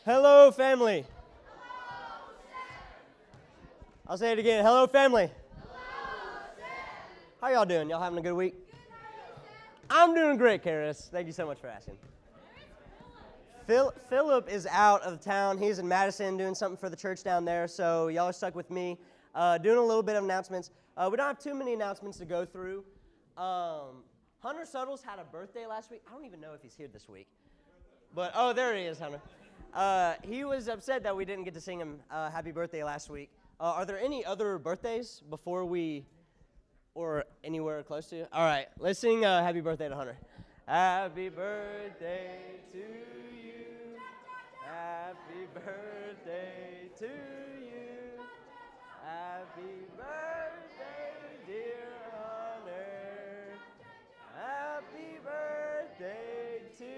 Hello, family. I'll say it again. Hello, family. How y'all doing? Y'all having a good week? I'm doing great, Karis. Thank you so much for asking. Philip is out of town. He's in Madison doing something for the church down there, so y'all are stuck with me. Doing a little bit of announcements. We don't have too many announcements to go through. Hunter Suttles had a birthday last week. I don't even know if he's here this week. But, oh, there he is, Hunter. He was upset that we didn't get to sing him happy birthday last week. Are there any other birthdays before we, or anywhere close to? All right, let's sing happy birthday to Hunter. Happy birthday to you. Happy birthday to you. Happy birthday, dear Hunter. Happy birthday to you.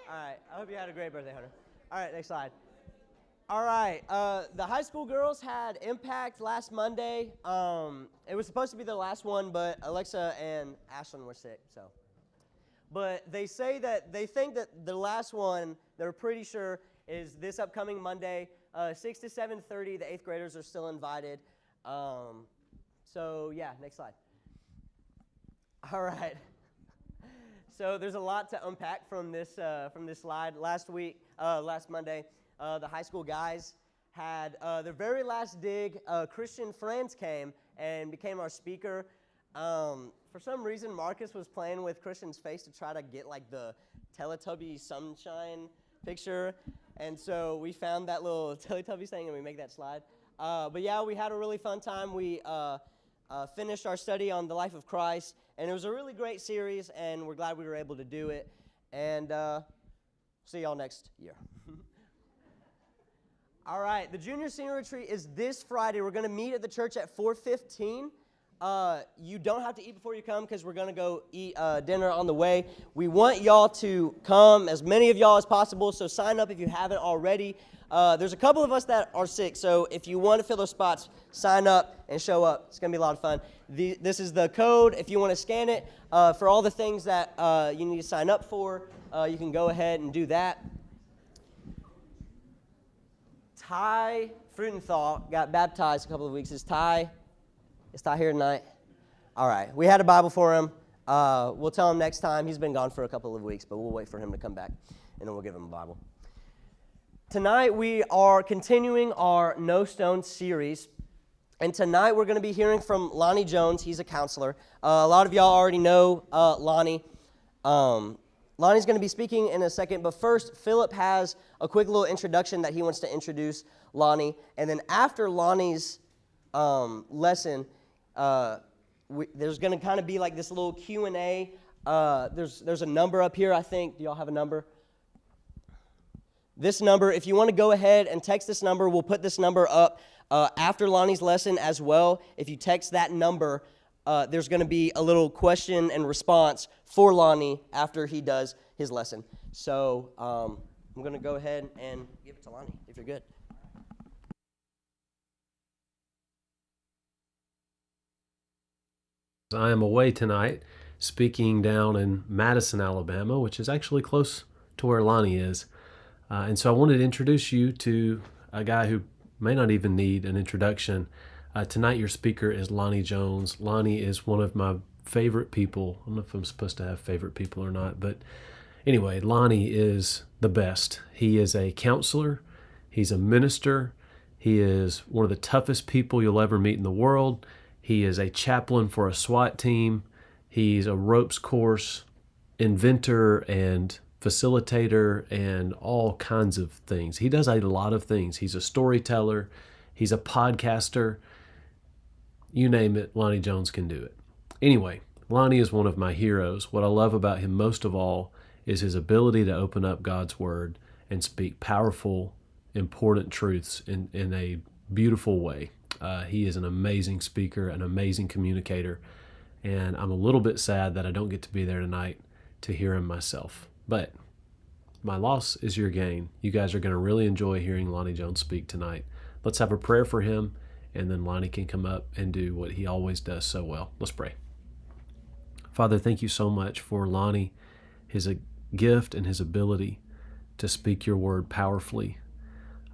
All right, I hope you had a great birthday, Hunter. All right, next slide. All right, the high school girls had Impact last Monday. It was supposed to be the last one, but Alexa and Ashlyn were sick, so. But they say that they think that the last one, they're pretty sure, is this upcoming Monday, 6 to 7:30. The 8th graders are still invited. So, yeah, next slide. All right. So there's a lot to unpack from this slide. Last Monday, the high school guys had their very last dig. Christian Franz came and became our speaker. For some reason, Marcus was playing with Christian's face to try to get like the Teletubby sunshine picture. And so we found that little Teletubbies thing and we make that slide. But yeah, we had a really fun time. We finished our study on the life of Christ. And it was a really great series, and we're glad we were able to do it. And see y'all next year. All right, the Junior Senior Retreat is this Friday. We're going to meet at the church at 4:15. You don't have to eat before you come because we're going to go eat dinner on the way. We want y'all to come, as many of y'all as possible, so sign up if you haven't already. There's a couple of us that are sick, so if you want to fill those spots, sign up and show up. It's going to be a lot of fun. This is the code. If you want to scan it for all the things that you need to sign up for, you can go ahead and do that. Ty Fruenthal got baptized a couple of weeks. Is Ty here tonight? All right. We had a Bible for him. We'll tell him next time. He's been gone for a couple of weeks, but we'll wait for him to come back, and then we'll give him a Bible. Tonight we are continuing our No Stone series, and tonight we're going to be hearing from Lonnie Jones. He's a counselor. A lot of y'all already know Lonnie. Lonnie's going to be speaking in a second, but first, Philip has a quick little introduction that he wants to introduce Lonnie, and then after Lonnie's lesson, there's going to kind of be like this little Q&A. There's a number up here, I think. Do y'all have a number? This number, if you want to go ahead and text this number, we'll put this number up after Lonnie's lesson as well. If you text that number, there's going to be a little question and response for Lonnie after he does his lesson. So I'm going to go ahead and give it to Lonnie, if you're good. I am away tonight speaking down in Madison, Alabama, which is actually close to where Lonnie is. And so I wanted to introduce you to a guy who may not even need an introduction. Tonight your speaker is Lonnie Jones. Lonnie is one of my favorite people. I don't know if I'm supposed to have favorite people or not, but anyway, Lonnie is the best. He is a counselor. He's a minister. He is one of the toughest people you'll ever meet in the world. He is a chaplain for a SWAT team. He's a ropes course inventor and facilitator and all kinds of things. He does a lot of things. He's a storyteller. He's a podcaster. You name it, Lonnie Jones can do it. Anyway, Lonnie is one of my heroes. What I love about him most of all is his ability to open up God's Word and speak powerful, important truths in a beautiful way. He is an amazing speaker, an amazing communicator, and I'm a little bit sad that I don't get to be there tonight to hear him myself. But my loss is your gain. You guys are going to really enjoy hearing Lonnie Jones speak tonight. Let's have a prayer for him, and then Lonnie can come up and do what he always does so well. Let's pray. Father, thank you so much for Lonnie, his gift and his ability to speak your word powerfully.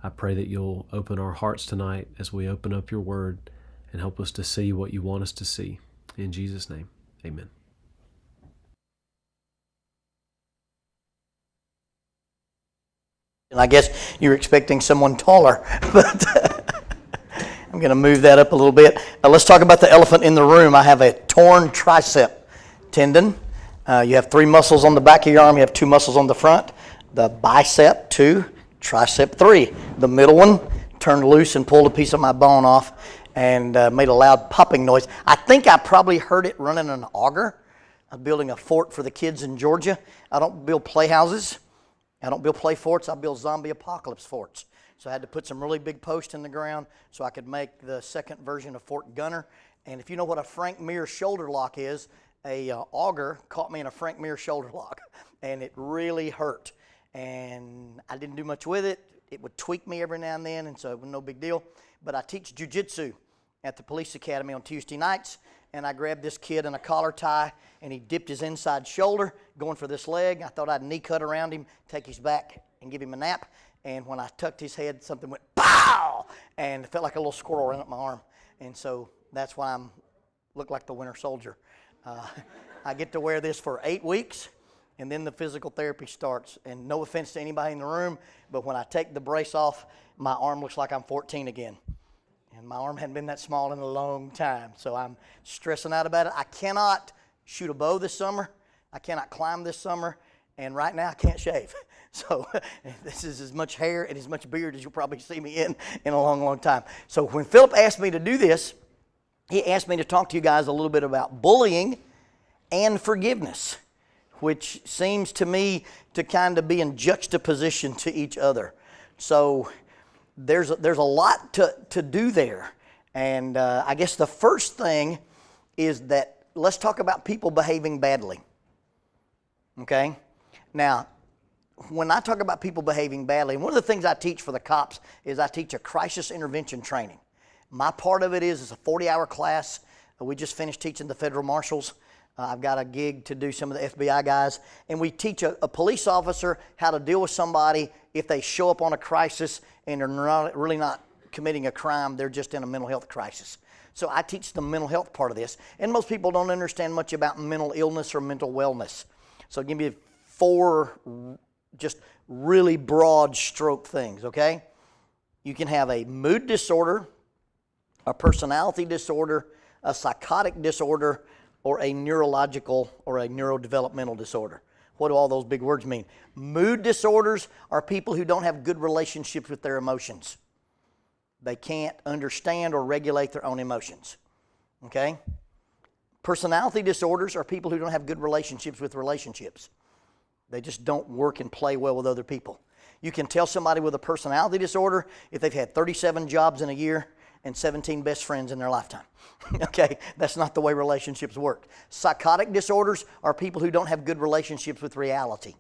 I pray that you'll open our hearts tonight as we open up your word and help us to see what you want us to see. In Jesus' name, amen. And I guess you're expecting someone taller, but I'm going to move that up a little bit. Let's talk about the elephant in the room. I have a torn tricep tendon. You have 3 muscles on the back of your arm. You have 2 muscles on the front. The bicep 2, tricep 3. The middle one turned loose and pulled a piece of my bone off and made a loud popping noise. I think I probably heard it running an auger. I'm building a fort for the kids in Georgia. I don't build playhouses. I don't build play forts, I build zombie apocalypse forts. So I had to put some really big posts in the ground so I could make the second version of Fort Gunner. And if you know what a Frank Mir shoulder lock is, a auger caught me in a Frank Mir shoulder lock, and it really hurt. And I didn't do much with it. It would tweak me every now and then, and so it was no big deal. But I teach jiu-jitsu at the police academy on Tuesday nights, and I grabbed this kid in a collar tie, and he dipped his inside shoulder, going for this leg. I thought I'd knee cut around him, take his back, and give him a nap. And when I tucked his head, something went pow, and it felt like a little squirrel ran up my arm. And so that's why I look like the Winter Soldier. I get to wear this for 8 weeks, and then the physical therapy starts. And no offense to anybody in the room, but when I take the brace off, my arm looks like I'm 14 again. And my arm hadn't been that small in a long time, so I'm stressing out about it. I cannot shoot a bow this summer. I cannot climb this summer, and right now I can't shave. So this is as much hair and as much beard as you'll probably see me in a long, long time. So when Philip asked me to do this, he asked me to talk to you guys a little bit about bullying and forgiveness, which seems to me to kind of be in juxtaposition to each other. So there's a lot to do there. And I guess the first thing is that let's talk about people behaving badly. Okay? Now, when I talk about people behaving badly, one of the things I teach for the cops is I teach a crisis intervention training. My part of it is it's a 40-hour class. We just finished teaching the federal marshals. I've got a gig to do some of the FBI guys. And we teach a police officer how to deal with somebody if they show up on a crisis and they're really not committing a crime, they're just in a mental health crisis. So I teach the mental health part of this. And most people don't understand much about mental illness or mental wellness. So I'll give you 4 just really broad stroke things, okay? You can have a mood disorder, a personality disorder, a psychotic disorder, or a neurological or a neurodevelopmental disorder. What do all those big words mean? Mood disorders are people who don't have good relationships with their emotions. They can't understand or regulate their own emotions, okay? Personality disorders are people who don't have good relationships with relationships. They just don't work and play well with other people. You can tell somebody with a personality disorder if they've had 37 jobs in a year and 17 best friends in their lifetime. Okay, that's not the way relationships work. Psychotic disorders are people who don't have good relationships with reality.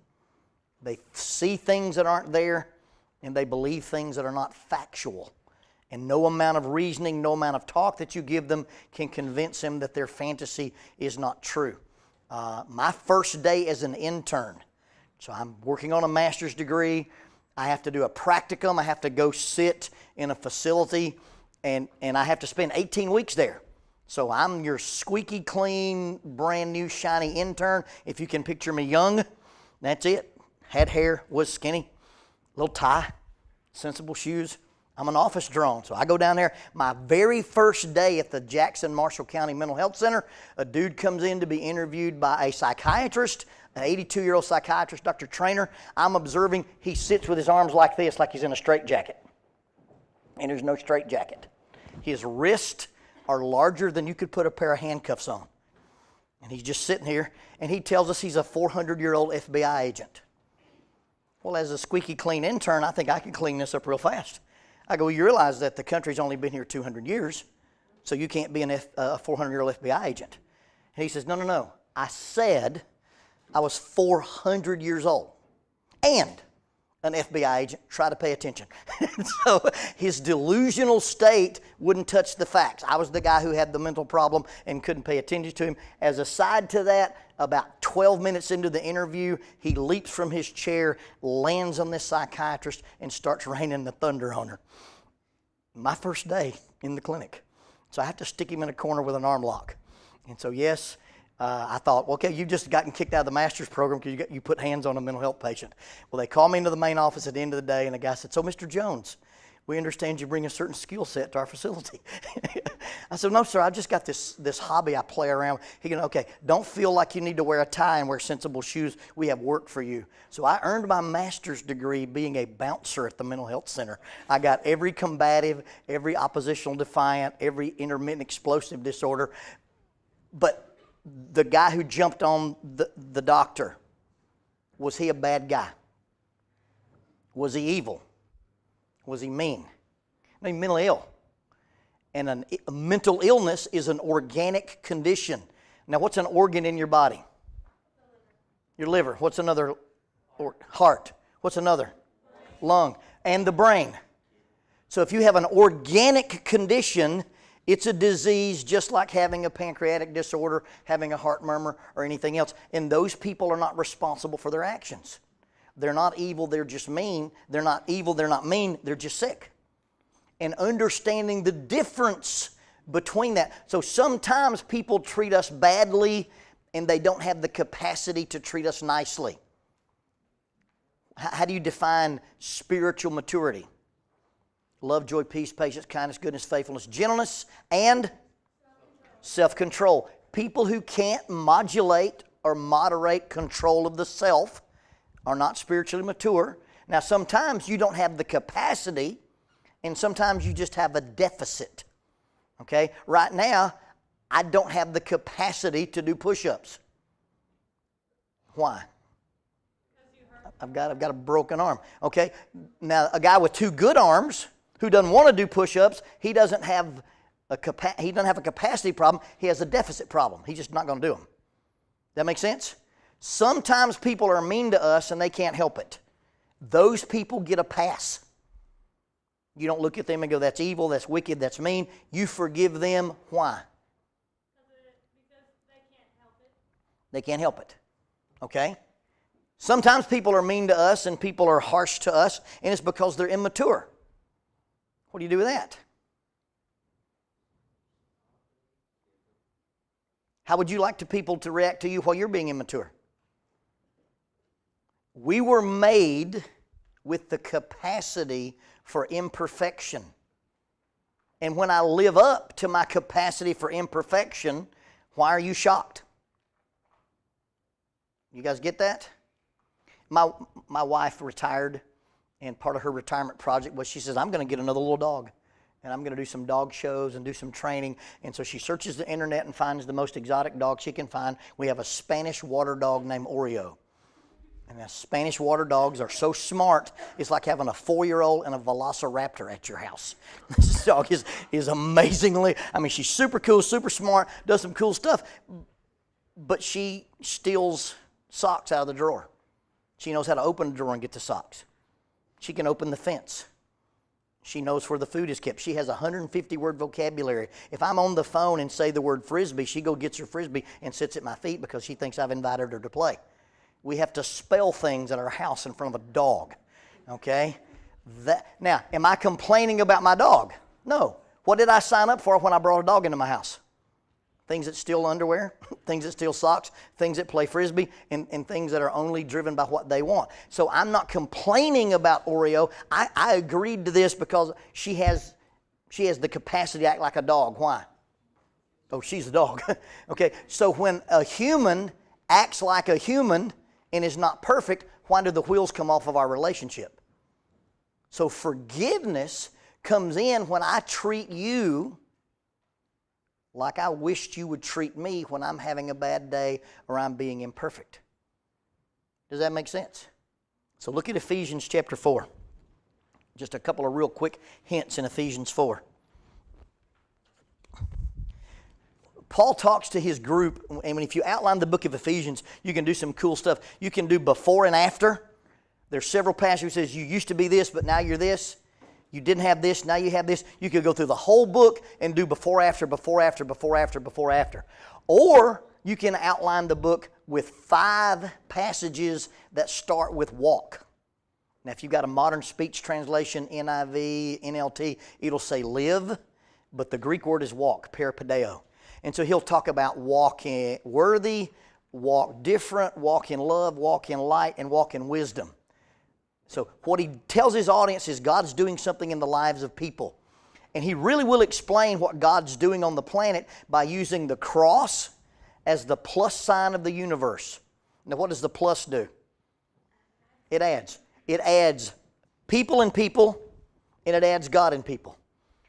They see things that aren't there, and they believe things that are not factual. And no amount of reasoning, no amount of talk that you give them can convince them that their fantasy is not true. My first day as an intern, so I'm working on a master's degree. I have to do a practicum. I have to go sit in a facility, and I have to spend 18 weeks there. So I'm your squeaky clean, brand new, shiny intern. If you can picture me young, that's it. Had hair, was skinny, little tie, sensible shoes. I'm an office drone, so I go down there. My very first day at the Jackson Marshall County Mental Health Center, a dude comes in to be interviewed by a psychiatrist, an 82-year-old psychiatrist, Dr. Trainer. I'm observing. He sits with his arms like this, like he's in a straitjacket. And there's no straitjacket. His wrists are larger than you could put a pair of handcuffs on. And he's just sitting here, and he tells us he's a 400-year-old FBI agent. Well, as a squeaky clean intern, I think I can clean this up real fast. I go, well, you realize that the country's only been here 200 years, so you can't be a 400-year-old FBI agent. And he says, no. I said I was 400 years old and an FBI agent. Try to pay attention. So his delusional state wouldn't touch the facts. I was the guy who had the mental problem and couldn't pay attention to him. As a side to that, About 12 minutes into the interview, he leaps from his chair, lands on this psychiatrist, and starts raining the thunder on her. My first day in the clinic. So I have to stick him in a corner with an arm lock. And so, yes, I thought, okay, you've just gotten kicked out of the master's program because you put hands on a mental health patient. Well, they called me into the main office at the end of the day, and the guy said, so, Mr. Jones, we understand you bring a certain skill set to our facility. I said, no, sir, I just got this hobby I play around. He goes, okay, don't feel like you need to wear a tie and wear sensible shoes. We have work for you. So I earned my master's degree being a bouncer at the mental health center. I got every combative, every oppositional defiant, every intermittent explosive disorder. But the guy who jumped on the doctor, was he a bad guy? Was he evil? Was he mean? I mean, mentally ill. And a mental illness is an organic condition. Now, what's an organ in your body? Your liver. What's another? Heart. What's another? Lung. And the brain. So if you have an organic condition, it's a disease just like having a pancreatic disorder, having a heart murmur, or anything else. And those people are not responsible for their actions. They're not evil, they're just mean. They're not evil, they're not mean, they're just sick. And understanding the difference between that. So sometimes people treat us badly and they don't have the capacity to treat us nicely. How do you define spiritual maturity? Love, joy, peace, patience, kindness, goodness, faithfulness, gentleness, and self-control. People who can't modulate or moderate control of the self are not spiritually mature. Now, sometimes you don't have the capacity, and sometimes you just have a deficit. Okay? Right now, I don't have the capacity to do push-ups. Why? I've got a broken arm. Okay? Now, a guy with two good arms who doesn't want to do push-ups, he doesn't have a capacity problem. He has a deficit problem. He's just not going to do them. That make sense? Sometimes people are mean to us and they can't help it. Those people get a pass. You don't look at them and go, that's evil, that's wicked, that's mean. You forgive them. Why? Because they can't help it. They can't help it. Okay? Sometimes people are mean to us and people are harsh to us, and it's because they're immature. What do you do with that? How would you like people to react to you while you're being immature? We were made with the capacity for imperfection. And when I live up to my capacity for imperfection, why are you shocked? You guys get that? My wife retired, and part of her retirement project was she says, I'm going to get another little dog. And I'm going to do some dog shows and do some training. And so she searches the internet and finds the most exotic dog she can find. We have a Spanish water dog named Oreo. And the Spanish water dogs are so smart, it's like having a 4-year-old and a velociraptor at your house. This dog is amazingly, she's super cool, super smart, does some cool stuff. But she steals socks out of the drawer. She knows how to open the drawer and get the socks. She can open the fence. She knows where the food is kept. She has a 150-word vocabulary. If I'm on the phone and say the word frisbee, she gets her frisbee and sits at my feet because she thinks I've invited her to play. We have to spell things at our house in front of a dog, okay? Now, am I complaining about my dog? No. What did I sign up for when I brought a dog into my house? Things that steal underwear, things that steal socks, things that play frisbee, and things that are only driven by what they want. So I'm not complaining about Oreo. I agreed to this because she has the capacity to act like a dog. Why? Oh, she's a dog. Okay, so when a human acts like a human and is not perfect, why do the wheels come off of our relationship? So forgiveness comes in when I treat you like I wished you would treat me when I'm having a bad day or I'm being imperfect. Does that make sense? So look at Ephesians chapter 4. Just a couple of real quick hints in Ephesians 4. Paul talks to his group, and if you outline the book of Ephesians, you can do some cool stuff. You can do before and after. There's several passages that says you used to be this, but now you're this. You didn't have this, now you have this. You could go through the whole book and do before, after, before, after, before, after, before, after. Or you can outline the book with 5 passages that start with walk. Now, if you've got a modern speech translation, NIV, NLT, it'll say live, but the Greek word is walk, peripedeo. And so he'll talk about walk in worthy, walk different, walk in love, walk in light, and walk in wisdom. So what he tells his audience is God's doing something in the lives of people. And he really will explain what God's doing on the planet by using the cross as the plus sign of the universe. Now, what does the plus do? It adds. It adds people and people, and it adds God and people.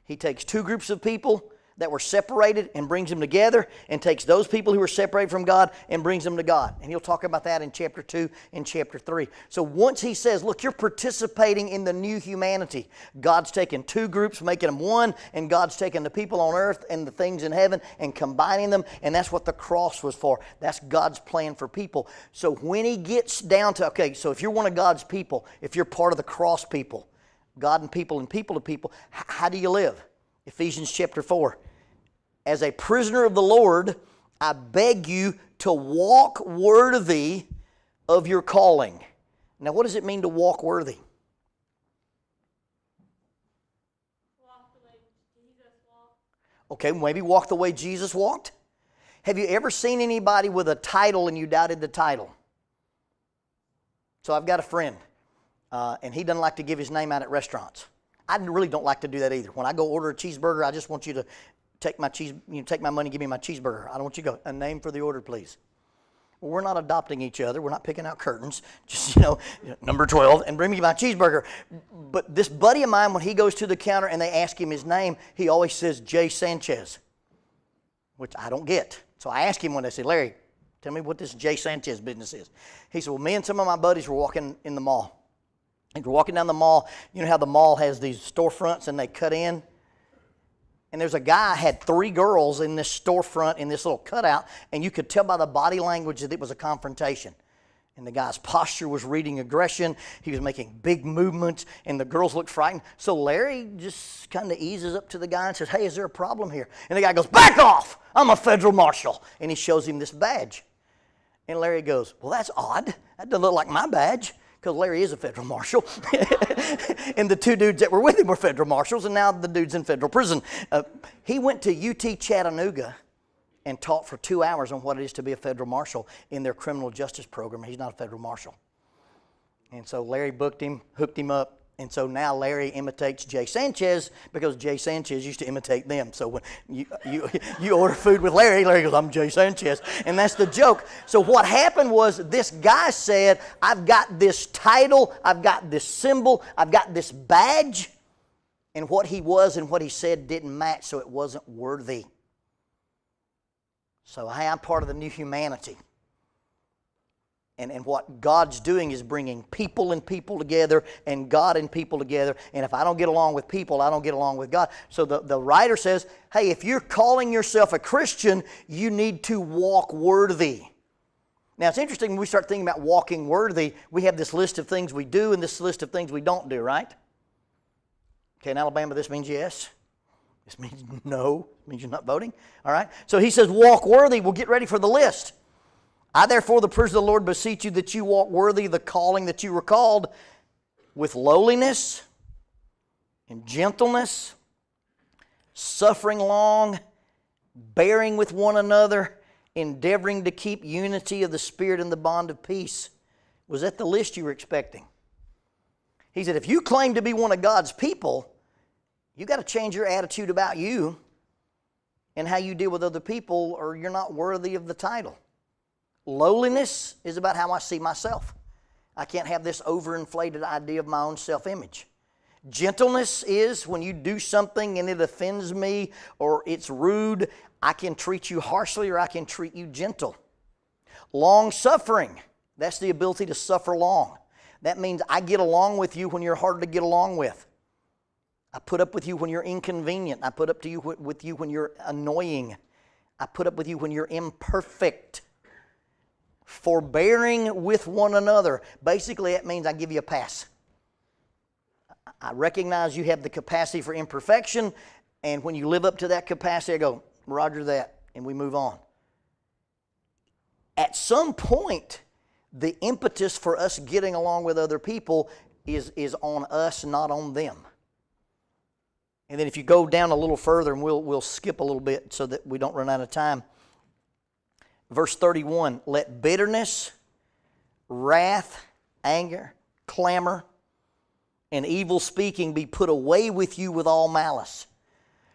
He takes 2 groups of people that were separated and brings them together, and takes those people who were separated from God and brings them to God. And he'll talk about that in chapter 2 and chapter 3. So once he says, look, you're participating in the new humanity. God's taking 2 groups, making them one, and God's taking the people on earth and the things in heaven and combining them, and that's what the cross was for. That's God's plan for people. So when he gets down to, okay, so if you're one of God's people, if you're part of the cross people, God and people to people, how do you live? Ephesians chapter 4. As a prisoner of the Lord, I beg you to walk worthy of your calling. Now, what does it mean to walk worthy? Walk the way Jesus walked. Okay, maybe walk the way Jesus walked. Have you ever seen anybody with a title and you doubted the title? So I've got a friend, and he doesn't like to give his name out at restaurants. I really don't like to do that either. When I go order a cheeseburger, I just want you to take my money, give me my cheeseburger. I don't want you to go, a name for the order, please. Well, we're not adopting each other. We're not picking out curtains. Just, number 12, and bring me my cheeseburger. But this buddy of mine, when he goes to the counter and they ask him his name, he always says J. Sanchez, which I don't get. So I asked him one day, I said, Larry, tell me what this J. Sanchez business is. He said, well, me and some of my buddies were walking in the mall. And we're walking down the mall. You know how the mall has these storefronts and they cut in? And there's a guy had 3 girls in this storefront in this little cutout, and you could tell by the body language that it was a confrontation. And the guy's posture was reading aggression. He was making big movements, and the girls looked frightened. So Larry just kind of eases up to the guy and says, hey, is there a problem here? And the guy goes, back off! I'm a federal marshal. And he shows him this badge. And Larry goes, well, that's odd. That doesn't look like my badge. Because Larry is a federal marshal. And the 2 dudes that were with him were federal marshals, and now the dude's in federal prison. He went to UT Chattanooga and taught for 2 hours on what it is to be a federal marshal in their criminal justice program. He's not a federal marshal. And so Larry booked him, hooked him up, and so now Larry imitates Jay Sanchez because Jay Sanchez used to imitate them. So when you order food with Larry, Larry goes, I'm Jay Sanchez. And that's the joke. So what happened was this guy said, I've got this title, I've got this symbol, I've got this badge. And what he was and what he said didn't match, so it wasn't worthy. So hey, I'm part of the new humanity. And what God's doing is bringing people and people together and God and people together. And if I don't get along with people, I don't get along with God. So the writer says, hey, if you're calling yourself a Christian, you need to walk worthy. Now, it's interesting when we start thinking about walking worthy, we have this list of things we do and this list of things we don't do, right? Okay, in Alabama, this means yes. This means no. It means you're not voting. All right? So he says, walk worthy. Well, get ready for the list. I, therefore, the prisoner of the Lord, beseech you that you walk worthy of the calling that you were called, with lowliness and gentleness, suffering long, bearing with one another, endeavoring to keep unity of the Spirit in the bond of peace. Was that the list you were expecting? He said, if you claim to be one of God's people, you've got to change your attitude about you and how you deal with other people, or you're not worthy of the title. Lowliness is about how I see myself. I can't have this overinflated idea of my own self-image. Gentleness is when you do something and it offends me or it's rude, I can treat you harshly or I can treat you gentle. Long-suffering, that's the ability to suffer long. That means I get along with you when you're hard to get along with. I put up with you when you're inconvenient. I put up with you when you're annoying. I put up with you when you're imperfect. Forbearing with one another. Basically, that means I give you a pass. I recognize you have the capacity for imperfection, and when you live up to that capacity, I go, roger that, and we move on. at some point, the impetus for us getting along with other people is on us, not on them. And then if you go down a little further, and we'll skip a little bit so that we don't run out of time. Verse 31, let bitterness, wrath, anger, clamor, and evil speaking be put away with you with all malice.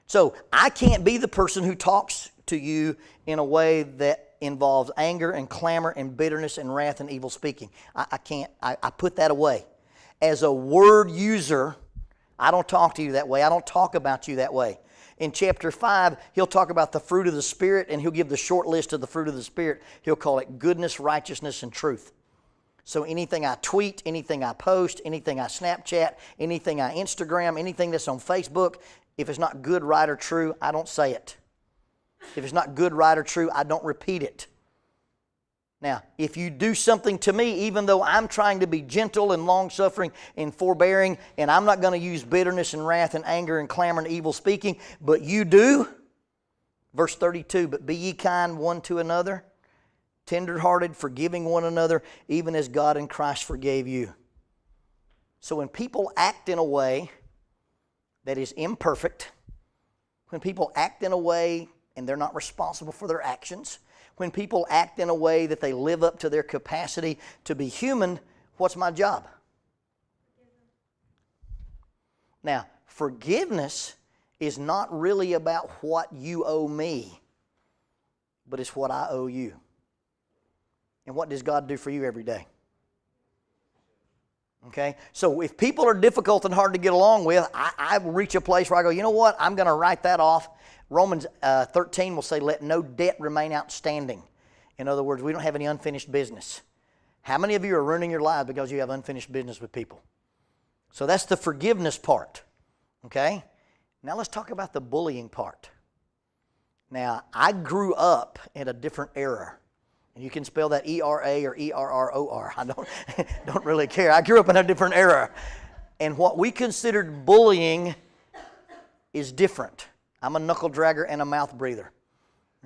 So I can't be the person who talks to you in a way that involves anger and clamor and bitterness and wrath and evil speaking. I can't. I put that away. As a word user, I don't talk to you that way. I don't talk about you that way. In chapter 5, he'll talk about the fruit of the Spirit, and he'll give the short list of the fruit of the Spirit. He'll call it goodness, righteousness, and truth. So anything I tweet, anything I post, anything I Snapchat, anything I Instagram, anything that's on Facebook, if it's not good, right, or true, I don't say it. If it's not good, right, or true, I don't repeat it. Now, if you do something to me, even though I'm trying to be gentle and long-suffering and forbearing, and I'm not going to use bitterness and wrath and anger and clamor and evil speaking, but you do, verse 32, but be ye kind one to another, tender-hearted, forgiving one another, even as God in Christ forgave you. So when people act in a way that is imperfect, when people act in a way and they're not responsible for their actions, when people act in a way that they live up to their capacity to be human, what's my job? Now, forgiveness is not really about what you owe me, but it's what I owe you. And what does God do for you every day? Okay? So if people are difficult and hard to get along with, I reach a place where I go, you know what? I'm going to write that off. Romans 13 will say, let no debt remain outstanding. In other words, we don't have any unfinished business. How many of you are ruining your lives because you have unfinished business with people? So that's the forgiveness part. Okay? Now let's talk about the bullying part. Now, I grew up in a different era. And you can spell that E-R-A or E-R-R-O-R. I don't really care. I grew up in a different era. And what we considered bullying is different. I'm a knuckle dragger and a mouth breather.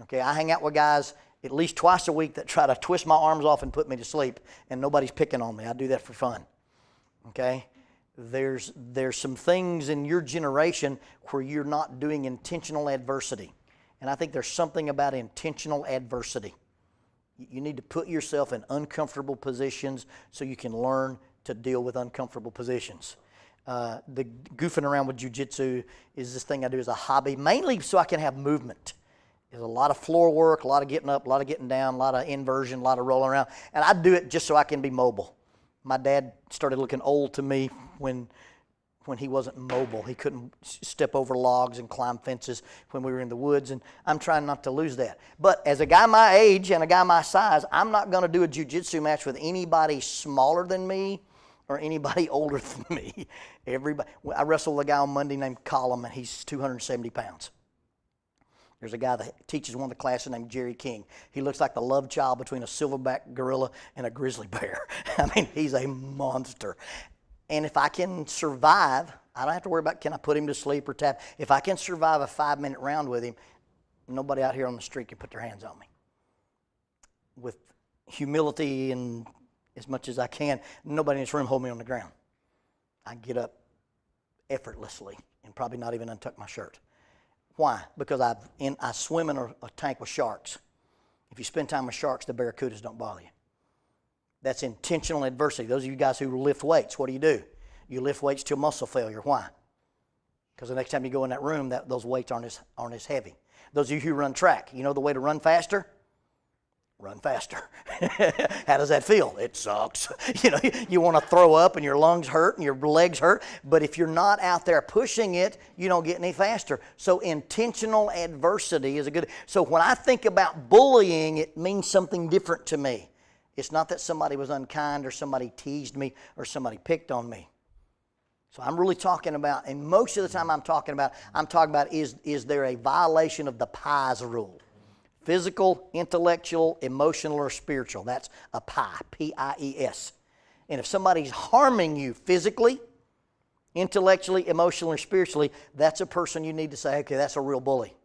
Okay, I hang out with guys at least twice a week that try to twist my arms off and put me to sleep, and nobody's picking on me. I do that for fun. Okay? There's some things in your generation where you're not doing intentional adversity. And I think there's something about intentional adversity. You need to put yourself in uncomfortable positions so you can learn to deal with uncomfortable positions. The goofing around with jiu-jitsu is this thing I do as a hobby, mainly so I can have movement. There's a lot of floor work, a lot of getting up, a lot of getting down, a lot of inversion, a lot of rolling around. And I do it just so I can be mobile. My dad started looking old to me when he wasn't mobile. He couldn't step over logs and climb fences when we were in the woods, and I'm trying not to lose that. But as a guy my age and a guy my size, I'm not going to do a jiu-jitsu match with anybody smaller than me or anybody older than me. I wrestled with a guy on Monday named Colum, and he's 270 pounds. There's a guy that teaches one of the classes named Jerry King. He looks like the love child between a silverback gorilla and a grizzly bear. I mean, he's a monster. And if I can survive, I don't have to worry about can I put him to sleep or tap. If I can survive a 5-minute round with him, nobody out here on the street can put their hands on me. With humility and as much as I can, nobody in this room hold me on the ground. I get up effortlessly and probably not even untuck my shirt. Why? Because I swim in a tank with sharks. If you spend time with sharks, the barracudas don't bother you. That's intentional adversity. Those of you guys who lift weights, what do? You lift weights till muscle failure. Why? Because the next time you go in that room, those weights aren't as heavy. Those of you who run track, you know the way to run faster? Run faster. How does that feel? It sucks. You want to throw up and your lungs hurt and your legs hurt, but if you're not out there pushing it, you don't get any faster. So intentional adversity is a good. So when I think about bullying, it means something different to me. It's not that somebody was unkind or somebody teased me or somebody picked on me. So I'm really talking about, and most of the time I'm talking about is there a violation of the PIES rule? Physical, intellectual, emotional, or spiritual. That's a PIE, P-I-E-S. And if somebody's harming you physically, intellectually, emotionally, or spiritually, that's a person you need to say, okay, that's a real bully.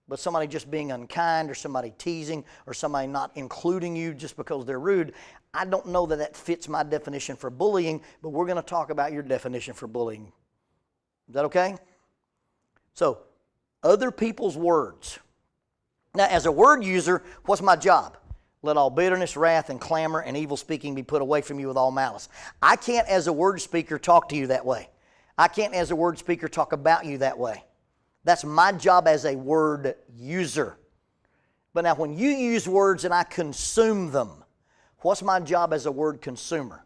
But somebody just being unkind or somebody teasing or somebody not including you just because they're rude, I don't know that that fits my definition for bullying, but we're going to talk about your definition for bullying. Is that okay? So, other people's words. Now, as a word user, what's my job? Let all bitterness, wrath, and clamor and evil speaking be put away from you with all malice. I can't, as a word speaker, talk to you that way. I can't, as a word speaker, talk about you that way. That's my job as a word user. But now when you use words and I consume them, what's my job as a word consumer?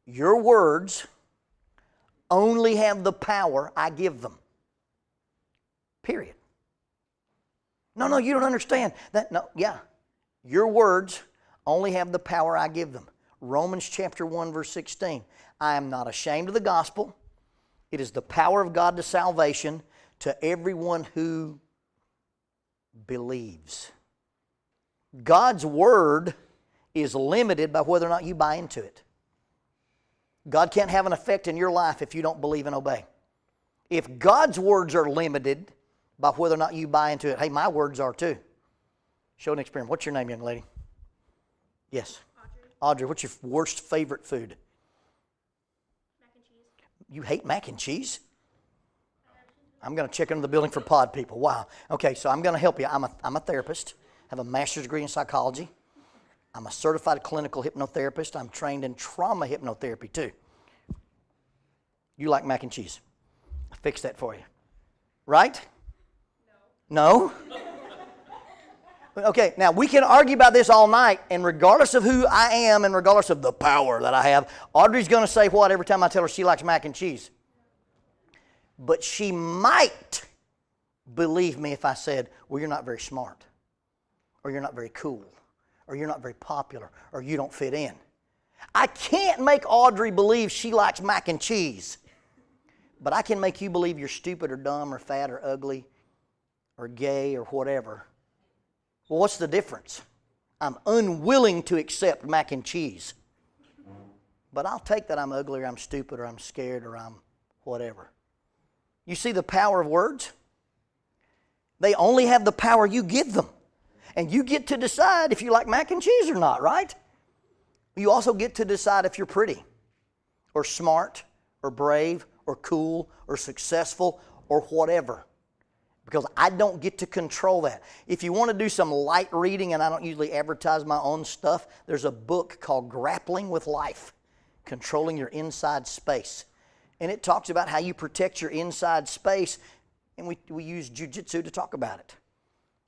Your words only have the power I give them. Period. No, you don't understand. Your words only have the power I give them. Romans chapter 1 verse 16. I am not ashamed of the gospel. It is the power of God to salvation to everyone who believes. God's word is limited by whether or not you buy into it. God can't have an effect in your life if you don't believe and obey. If God's words are limited by whether or not you buy into it, hey, my words are too. Show an experiment. What's your name, young lady? Yes. Audrey, what's your worst favorite food? You hate mac and cheese? I'm going to check into the building for pod people. Wow. Okay, so I'm going to help you. I'm a therapist. I have a master's degree in psychology. I'm a certified clinical hypnotherapist. I'm trained in trauma hypnotherapy too. You like mac and cheese? I fixed that for you. Right? No? Okay, now we can argue about this all night, and regardless of who I am and regardless of the power that I have, Audrey's going to say what every time I tell her she likes mac and cheese? But she might believe me if I said, well, you're not very smart, or you're not very cool, or you're not very popular, or you don't fit in. I can't make Audrey believe she likes mac and cheese, but I can make you believe you're stupid or dumb or fat or ugly or gay or whatever. Well, what's the difference? I'm unwilling to accept mac and cheese. But I'll take that I'm ugly or I'm stupid or I'm scared or I'm whatever. You see the power of words? They only have the power you give them. And you get to decide if you like mac and cheese or not, right? You also get to decide if you're pretty or smart or brave or cool or successful or whatever. Because I don't get to control that. If you want to do some light reading, and I don't usually advertise my own stuff, there's a book called Grappling with Life, Controlling Your Inside Space. And it talks about how you protect your inside space, and we use jiu-jitsu to talk about it.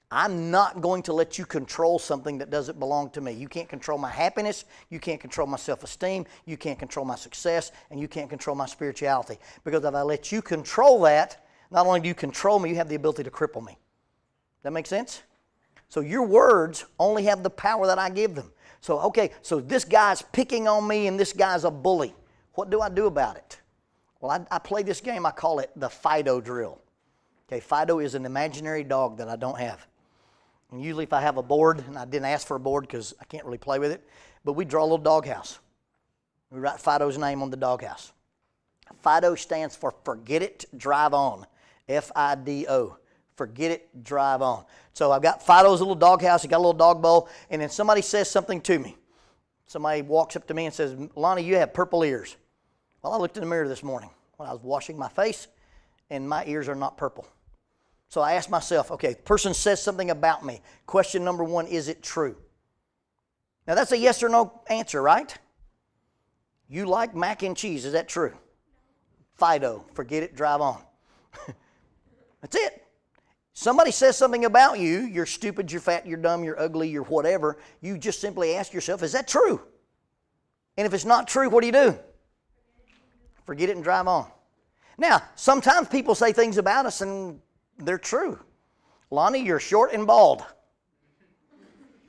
I'm not going to let you control something that doesn't belong to me. You can't control my happiness, you can't control my self-esteem, you can't control my success, and you can't control my spirituality. Because if I let you control that, not only do you control me, you have the ability to cripple me. That make sense? So your words only have the power that I give them. So, okay, so this guy's picking on me and this guy's a bully. What do I do about it? Well, I play this game, I call it the Fido Drill. Okay, Fido is an imaginary dog that I don't have. And usually if I have a board, and I didn't ask for a board because I can't really play with it, but we draw a little doghouse. We write Fido's name on the doghouse. Fido stands for Forget It, Drive On. F-I-D-O. Forget it, drive on. So I've got Fido's little doghouse. He got a little dog bowl. And then somebody says something to me. Somebody walks up to me and says, Lonnie, you have purple ears. Well, I looked in the mirror this morning when I was washing my face, and my ears are not purple. So I asked myself, okay, the person says something about me. Question number one, is it true? Now that's a yes or no answer, right? You like mac and cheese, is that true? Fido, forget it, drive on. That's it. Somebody says something about you, you're stupid, you're fat, you're dumb, you're ugly, you're whatever, you just simply ask yourself, is that true? And if it's not true, what do? Forget it and drive on. Now, sometimes people say things about us and they're true. Lonnie, you're short and bald.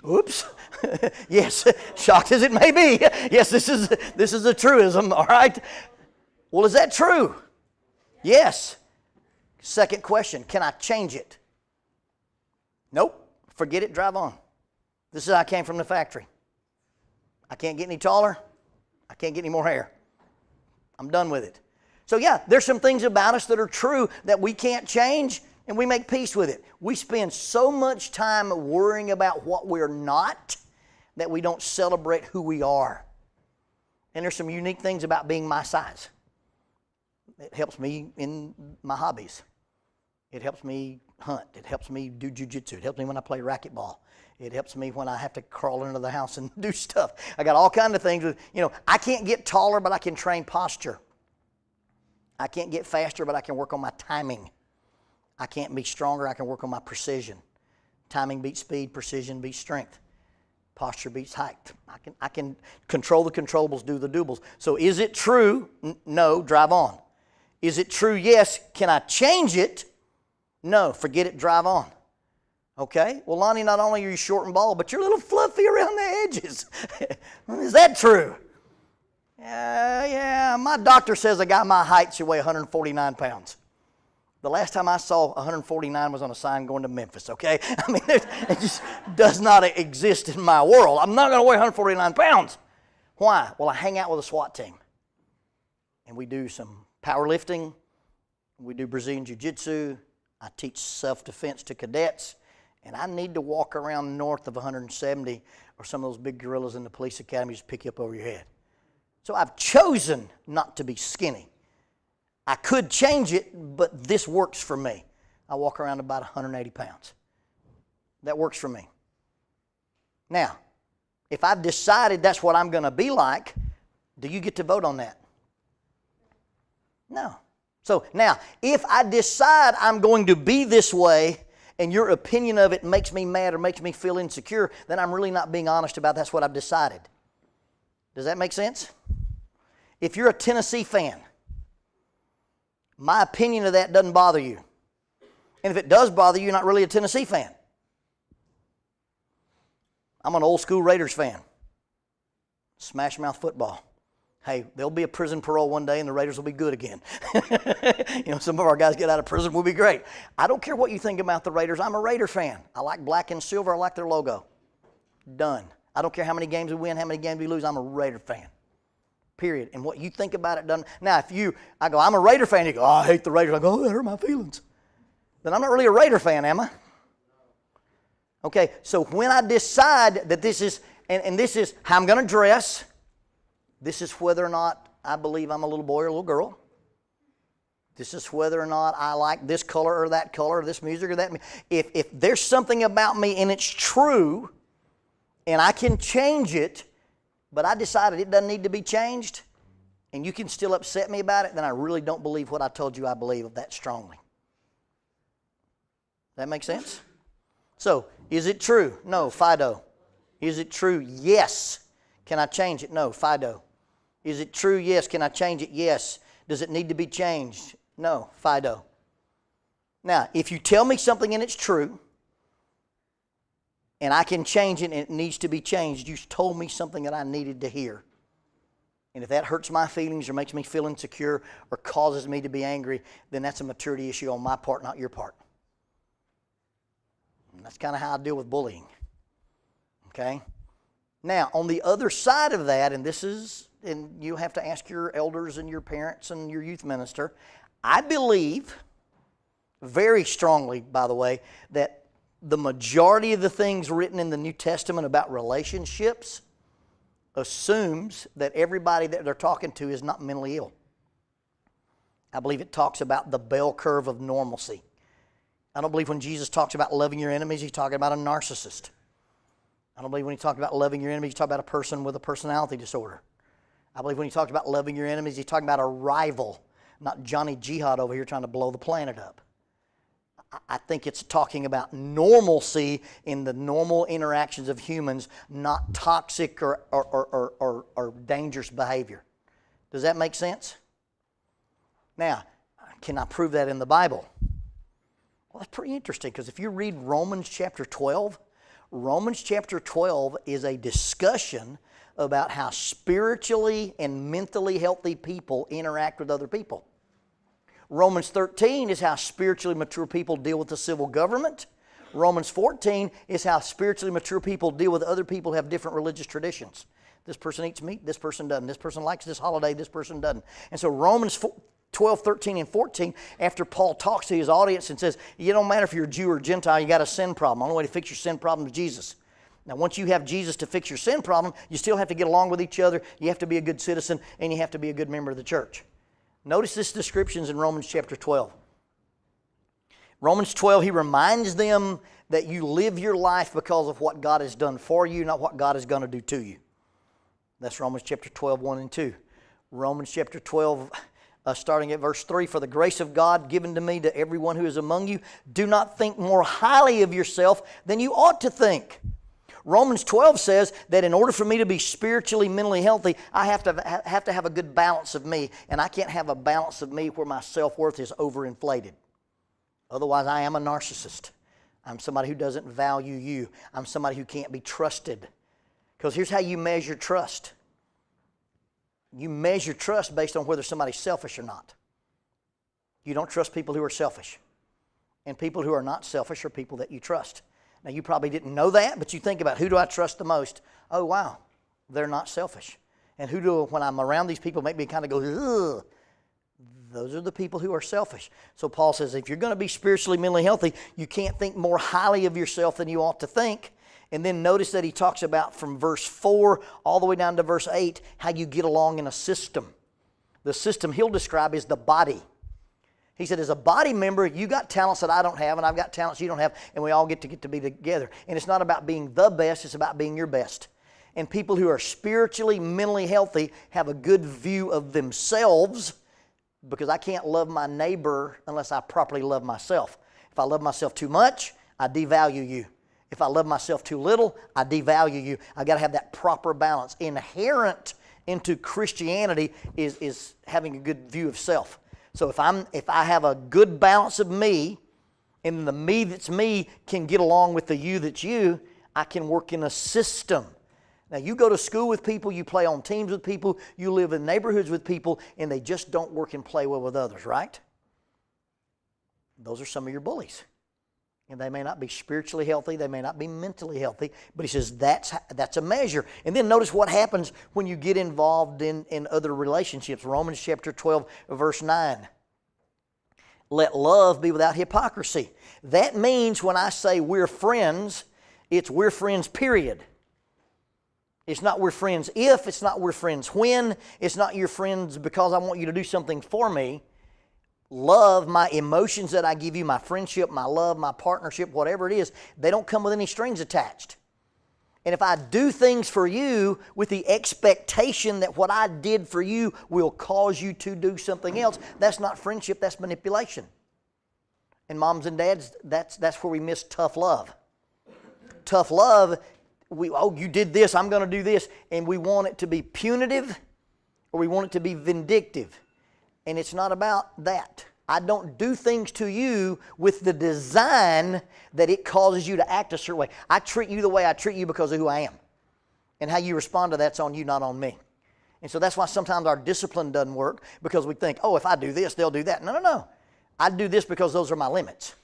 Oops. Yes, shocked as it may be. Yes, this is a truism, all right? Well, is that true? Yes. Second question, can I change it? Nope. Forget it, drive on. This is how I came from the factory. I can't get any taller. I can't get any more hair. I'm done with it. So yeah, there's some things about us that are true that we can't change, and we make peace with it. We spend so much time worrying about what we're not that we don't celebrate who we are. And there's some unique things about being my size. It helps me in my hobbies. It helps me hunt. It helps me do jiu-jitsu. It helps me when I play racquetball. It helps me when I have to crawl into the house and do stuff. I got all kinds of things. I can't get taller, but I can train posture. I can't get faster, but I can work on my timing. I can't be stronger, I can work on my precision. Timing beats speed, precision beats strength. Posture beats height. I can control the controllables, do the doables. So is it true? No, drive on. Is it true? Yes. Can I change it? No, forget it, drive on. Okay? Well, Lonnie, not only are you short and bald, but you're a little fluffy around the edges. Is that true? Yeah, my doctor says a guy my height should weigh 149 pounds. The last time I saw 149 was on a sign going to Memphis, okay? I mean, it just does not exist in my world. I'm not going to weigh 149 pounds. Why? Well, I hang out with a SWAT team. And we do some powerlifting. We do Brazilian Jiu-Jitsu. I teach self-defense to cadets. And I need to walk around north of 170 or some of those big gorillas in the police academy just pick you up over your head. So I've chosen not to be skinny. I could change it, but this works for me. I walk around about 180 pounds. That works for me. Now, if I've decided that's what I'm going to be like, do you get to vote on that? No. So now, if I decide I'm going to be this way and your opinion of it makes me mad or makes me feel insecure, then I'm really not being honest about that's what I've decided. Does that make sense? If you're a Tennessee fan, my opinion of that doesn't bother you. And if it does bother you, you're not really a Tennessee fan. I'm an old school Raiders fan. Smash mouth football. Hey, there'll be a prison parole one day and the Raiders will be good again. Some of our guys get out of prison, will be great. I don't care what you think about the Raiders. I'm a Raider fan. I like black and silver. I like their logo. Done. I don't care how many games we win, how many games we lose. I'm a Raider fan. Period. And what you think about it doesn't. Now, I go, I'm a Raider fan. You go, oh, I hate the Raiders. I go, oh, that hurt my feelings. Then I'm not really a Raider fan, am I? Okay, so when I decide that this is, and this is how I'm going to dress, this is whether or not I believe I'm a little boy or a little girl. This is whether or not I like this color or that color, or this music or that. If there's something about me and it's true, and I can change it, but I decided it doesn't need to be changed, and you can still upset me about it, then I really don't believe what I told you I believe that strongly. That make sense? So, is it true? No, Fido. Is it true? Yes. Can I change it? No, Fido. Is it true? Yes. Can I change it? Yes. Does it need to be changed? No, Fido. Now, if you tell me something and it's true, and I can change it and it needs to be changed, you told me something that I needed to hear. And if that hurts my feelings or makes me feel insecure or causes me to be angry, then that's a maturity issue on my part, not your part. And that's kind of how I deal with bullying. Okay? Now, on the other side of that, and you have to ask your elders and your parents and your youth minister, I believe very strongly, by the way, that the majority of the things written in the New Testament about relationships assumes that everybody that they're talking to is not mentally ill. I believe it talks about the bell curve of normalcy. I don't believe when Jesus talks about loving your enemies, he's talking about a narcissist. I don't believe when he talked about loving your enemies, he's talking about a person with a personality disorder. I believe when he talked about loving your enemies, he's talking about a rival, not Johnny Jihad over here trying to blow the planet up. I think it's talking about normalcy in the normal interactions of humans, not toxic or dangerous behavior. Does that make sense? Now, can I prove that in the Bible? Well, that's pretty interesting, because if you read Romans chapter 12, Romans chapter 12 is a discussion about how spiritually and mentally healthy people interact with other people. Romans 13 is how spiritually mature people deal with the civil government. Romans 14 is how spiritually mature people deal with other people who have different religious traditions. This person eats meat, this person doesn't. This person likes this holiday, this person doesn't. And so Romans 12, 13, and 14, after Paul talks to his audience and says, it don't matter if you're a Jew or Gentile, you got a sin problem. The only way to fix your sin problem is Jesus. Now, once you have Jesus to fix your sin problem, you still have to get along with each other, you have to be a good citizen, and you have to be a good member of the church. Notice this description in Romans chapter 12. Romans 12, he reminds them that you live your life because of what God has done for you, not what God is going to do to you. That's Romans chapter 12, 1 and 2. Romans chapter 12, starting at verse 3, for the grace of God given to me to everyone who is among you, do not think more highly of yourself than you ought to think. Romans 12 says that in order for me to be spiritually, mentally healthy, I have to have a good balance of me, and I can't have a balance of me where my self-worth is overinflated. Otherwise, I am a narcissist. I'm somebody who doesn't value you. I'm somebody who can't be trusted. Because here's how you measure trust. You measure trust based on whether somebody's selfish or not. You don't trust people who are selfish. And people who are not selfish are people that you trust. Now, you probably didn't know that, but you think about, who do I trust the most? Oh, wow, they're not selfish. And when I'm around these people, make me kind of go, ugh. Those are the people who are selfish. So Paul says, if you're going to be spiritually, mentally healthy, you can't think more highly of yourself than you ought to think. And then notice that he talks about from verse 4 all the way down to verse 8, how you get along in a system. The system he'll describe is the body. He said, as a body member, you got talents that I don't have, and I've got talents you don't have, and we all get to be together. And it's not about being the best, it's about being your best. And people who are spiritually, mentally healthy have a good view of themselves, because I can't love my neighbor unless I properly love myself. If I love myself too much, I devalue you. If I love myself too little, I devalue you. I got to have that proper balance. Inherent into Christianity is having a good view of self. So if I have a good balance of me, and the me that's me can get along with the you that's you, I can work in a system. Now, you go to school with people, you play on teams with people, you live in neighborhoods with people, and they just don't work and play well with others, right? Those are some of your bullies. And they may not be spiritually healthy, they may not be mentally healthy, but he says that's a measure. And then notice what happens when you get involved in other relationships. Romans chapter 12, verse 9. Let love be without hypocrisy. That means when I say we're friends, it's we're friends, period. It's not we're friends if, it's not we're friends when, it's not you're friends because I want you to do something for me. Love, my emotions that I give you, my friendship, my love, my partnership, whatever it is, they don't come with any strings attached. And if I do things for you with the expectation that what I did for you will cause you to do something else, that's not friendship, that's manipulation. And moms and dads, that's where we miss tough love. Tough love, you did this, I'm going to do this, and we want it to be punitive or we want it to be vindictive. And it's not about that. I don't do things to you with the design that it causes you to act a certain way. I treat you the way I treat you because of who I am. And how you respond to that's on you, not on me. And so that's why sometimes our discipline doesn't work, because we think, oh, if I do this, they'll do that. No. I do this because those are my limits,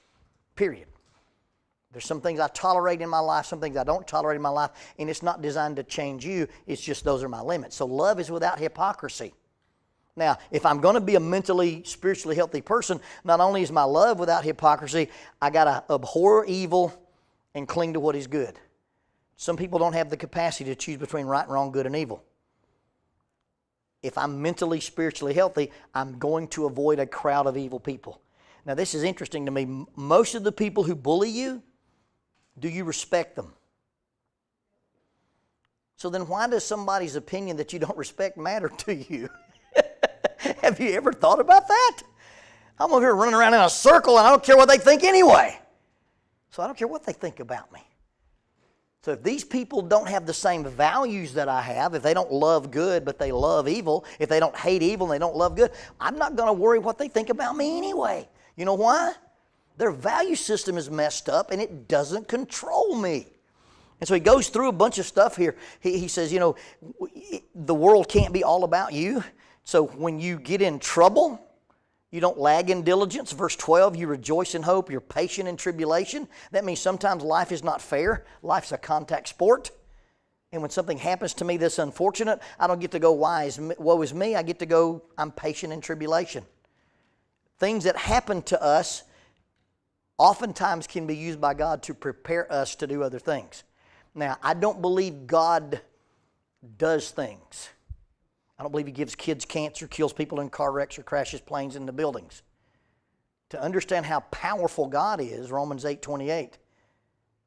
period. There's some things I tolerate in my life, some things I don't tolerate in my life, and it's not designed to change you. It's just those are my limits. So love is without hypocrisy. Now, if I'm going to be a mentally, spiritually healthy person, not only is my love without hypocrisy, I got to abhor evil and cling to what is good. Some people don't have the capacity to choose between right and wrong, good and evil. If I'm mentally, spiritually healthy, I'm going to avoid a crowd of evil people. Now, this is interesting to me. Most of the people who bully you, do you respect them? So then why does somebody's opinion that you don't respect matter to you? Have you ever thought about that? I'm over here running around in a circle and I don't care what they think anyway. So I don't care what they think about me. So if these people don't have the same values that I have, if they don't love good but they love evil, if they don't hate evil and they don't love good, I'm not going to worry what they think about me anyway. You know why? Their value system is messed up and it doesn't control me. And so he goes through a bunch of stuff here. He says, the world can't be all about you. So when you get in trouble, you don't lag in diligence. Verse 12, you rejoice in hope, you're patient in tribulation. That means sometimes life is not fair. Life's a contact sport. And when something happens to me that's unfortunate, I don't get to go, woe is me. I get to go, I'm patient in tribulation. things that happen to us oftentimes can be used by God to prepare us to do other things. Now, I don't believe God does things. I don't believe He gives kids cancer, kills people in car wrecks, or crashes planes into buildings. To understand how powerful God is, Romans 8:28,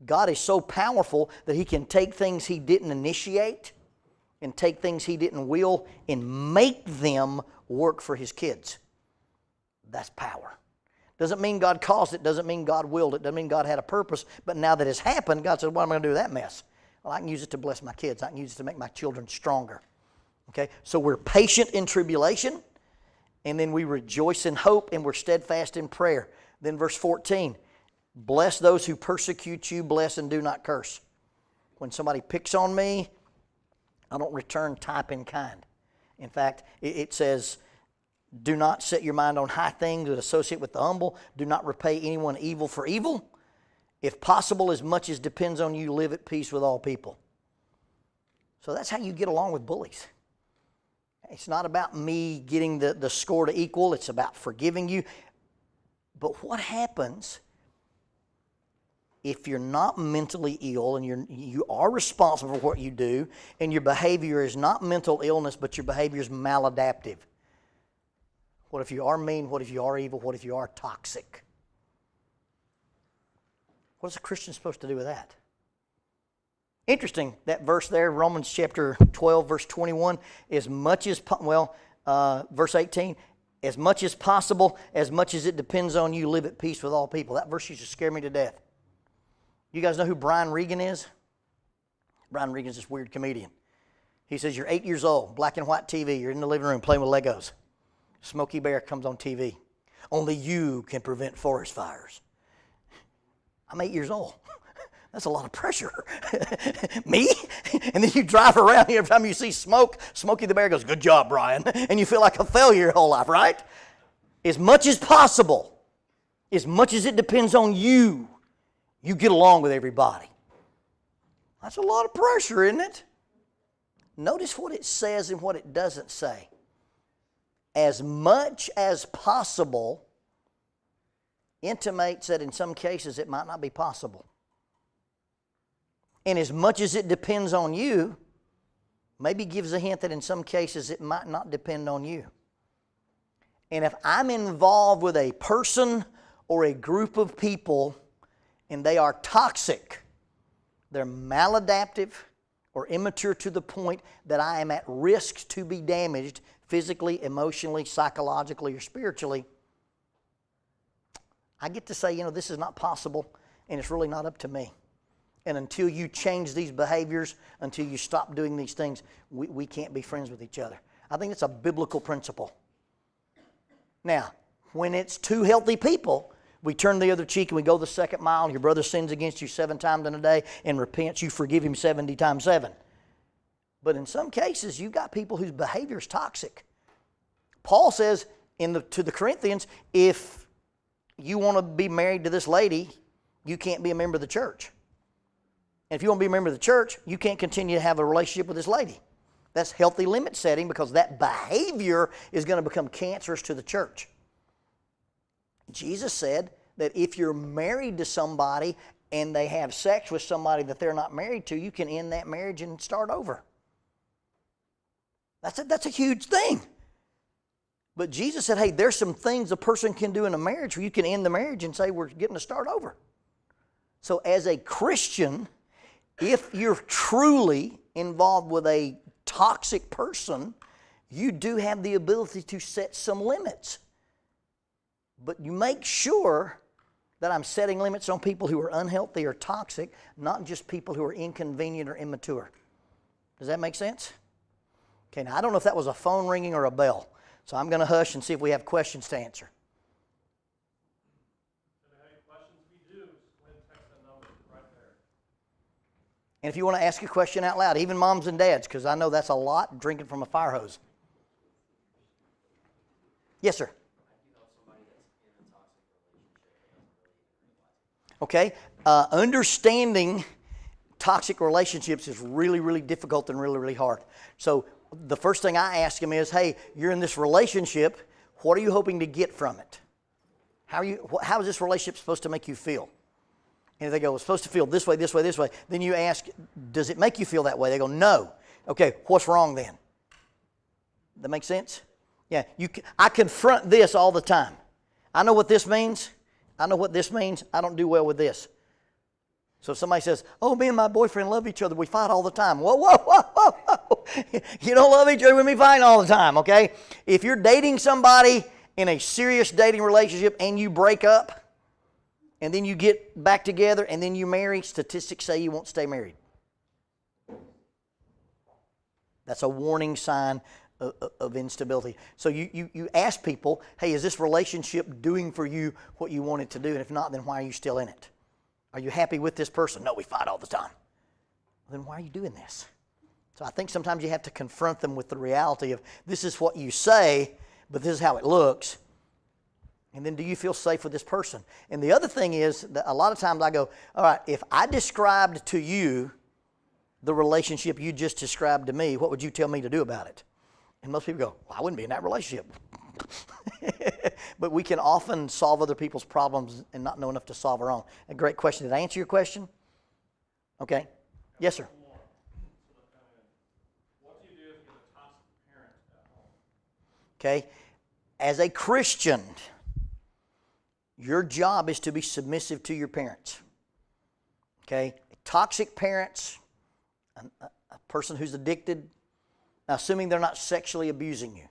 God is so powerful that He can take things He didn't initiate and take things He didn't will and make them work for His kids. That's power. Doesn't mean God caused it, doesn't mean God willed it, doesn't mean God had a purpose, but now that it's happened, God said, what am I going to do with that mess? Well, I can use it to bless my kids. I can use it to make my children stronger. Okay, so we're patient in tribulation, and then we rejoice in hope, and we're steadfast in prayer. Then verse 14, bless those who persecute you, bless and do not curse. When somebody picks on me, I don't return type in kind. In fact, it says, do not set your mind on high things, but associate with the humble. Do not repay anyone evil for evil. If possible, as much as depends on you, live at peace with all people. So that's how you get along with bullies. It's not about me getting the score to equal. It's about forgiving you. But what happens if you're not mentally ill and you are responsible for what you do, and your behavior is not mental illness, but your behavior is maladaptive? What if you are mean? What if you are evil? What if you are toxic? What is a Christian supposed to do with that? Interesting, that verse there, Romans chapter 12, verse 21, verse 18, as much as possible, as much as it depends on you, live at peace with all people. That verse used to scare me to death. You guys know who Brian Regan is? Brian Regan's this weird comedian. He says, you're 8 years old, black and white TV, you're in the living room playing with Legos. Smokey Bear comes on TV. Only you can prevent forest fires. I'm 8 years old. That's a lot of pressure. Me? And then you drive around here, every time you see smoke, Smokey the Bear goes, good job, Brian. And you feel like a failure your whole life, right? As much as possible, as much as it depends on you, you get along with everybody. That's a lot of pressure, isn't it? Notice what it says and what it doesn't say. As much as possible intimates that in some cases it might not be possible. And as much as it depends on you, maybe gives a hint that in some cases it might not depend on you. And if I'm involved with a person or a group of people and they are toxic, they're maladaptive or immature to the point that I am at risk to be damaged physically, emotionally, psychologically, or spiritually, I get to say, this is not possible and it's really not up to me. And until you change these behaviors, until you stop doing these things, we can't be friends with each other. I think it's a biblical principle. Now, when it's two healthy people, we turn the other cheek and we go the second mile. Your brother sins against you 7 times in a day and repents, you forgive him 70 times 7. But in some cases, you've got people whose behavior is toxic. Paul says to the Corinthians, if you want to be married to this lady, you can't be a member of the church. And if you want to be a member of the church, you can't continue to have a relationship with this lady. That's healthy limit setting, because that behavior is going to become cancerous to the church. Jesus said that if you're married to somebody and they have sex with somebody that they're not married to, you can end that marriage and start over. That's a huge thing. But Jesus said, hey, there's some things a person can do in a marriage where you can end the marriage and say, we're getting to start over. So as a Christian, if you're truly involved with a toxic person, you do have the ability to set some limits. But you make sure that I'm setting limits on people who are unhealthy or toxic, not just people who are inconvenient or immature. Does that make sense? Okay, now I don't know if that was a phone ringing or a bell, so I'm going to hush and see if we have questions to answer. And if you want to ask a question out loud, even moms and dads, because I know that's a lot, drinking from a fire hose. Yes, sir. Okay, understanding toxic relationships is really, really difficult and really, really hard. So the first thing I ask them is, hey, you're in this relationship, what are you hoping to get from it? How is this relationship supposed to make you feel? And if they go, it's supposed to feel this way, this way, this way, then you ask, does it make you feel that way? They go, no. Okay, what's wrong then? That make sense? Yeah, I confront this all the time. I know what this means. I know what this means. I don't do well with this. So if somebody says, oh, me and my boyfriend love each other, we fight all the time. Whoa, whoa, whoa, whoa, whoa. You don't love each other when we fight all the time, okay? If you're dating somebody in a serious dating relationship and you break up, and then you get back together, and then you marry, statistics say you won't stay married. That's a warning sign of instability. So you ask people, hey, is this relationship doing for you what you want it to do? And if not, then why are you still in it? Are you happy with this person? No, we fight all the time. Then why are you doing this? So I think sometimes you have to confront them with the reality of this is what you say, but this is how it looks. And then do you feel safe with this person? And the other thing is that a lot of times I go, all right, if I described to you the relationship you just described to me, what would you tell me to do about it? And most people go, well, I wouldn't be in that relationship. But we can often solve other people's problems and not know enough to solve our own. A great question. Did I answer your question? Okay. Yes, sir. What do you do if you have a toxic parent at home? Okay. As a Christian, your job is to be submissive to your parents. Okay? Toxic parents, a person who's addicted, now assuming they're not sexually abusing you.